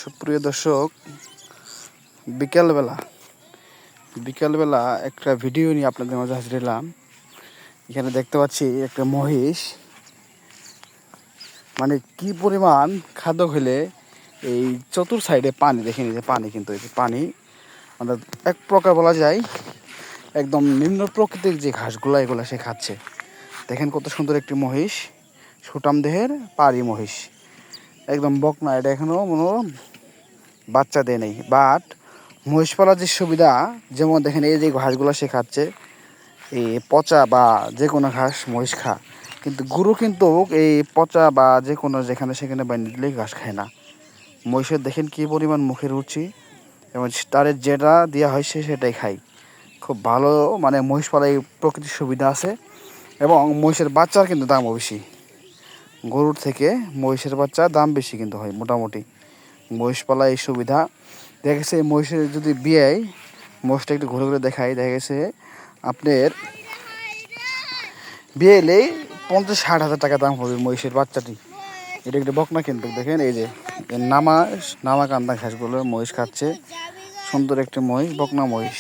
সুপ্রিয় দর্শক, বিকালবেলা একটা ভিডিও নিয়ে আপনাদের মাঝে হাজির হলাম। এখানে দেখতে পাচ্ছি একটা মহিষ, মানে কি পরিমাণ খাদ্য খেলে এই চতুর সাইডে পানি, দেখে নিতে পানি, কিন্তু এই যে পানি মানে এক প্রকার বলা যায় একদম নিম্ন প্রকৃতির যে ঘাসগুলো এগুলো সে খাচ্ছে। দেখেন কত সুন্দর একটি মহিষ, সুটাম দেহের পাড়ি মহিষ, একদম বকনা। এটা এখনও বাচ্চা দেয় নেই, বাট মহিষ পালার যে সুবিধা, যেমন দেখেন এই যে ঘাসগুলো সে খাচ্ছে, এই পচা বা যে কোনো ঘাস মহিষ খা, কিন্তু গরু কিন্তু এই পচা বা যে কোনো যেখানে সেখানে বানিয়ে দিলে ঘাস খায় না। মহিষের দেখেন কী পরিমাণ মুখের রুচি, এবং তার যেটা দেওয়া হয় সে সেটাই খায়। খুব ভালো, মানে মহিষ পালায় প্রকৃতির সুবিধা আছে, এবং মহিষের বাচ্চার কিন্তু দামও বেশি। গরুর থেকে মহিষের বাচ্চার দাম বেশি কিন্তু হয় মোটামুটি। মহিষ পালায় এই সুবিধা। দেখা গেছে মহিষের যদি বিয়ে, মহিষটা একটু ঘুরে ঘুরে দেখাই, দেখা গেছে আপনার বিয়ে এলেই 50-60 হাজার টাকা দাম হবে মহিষের বাচ্চাটি। এটা একটু বকনা, কিন্তু দেখেন এই যে নামা কান্দা ঘাসগুলো মহিষ খাচ্ছে। সুন্দর একটি মহিষ, বকনা মহিষ।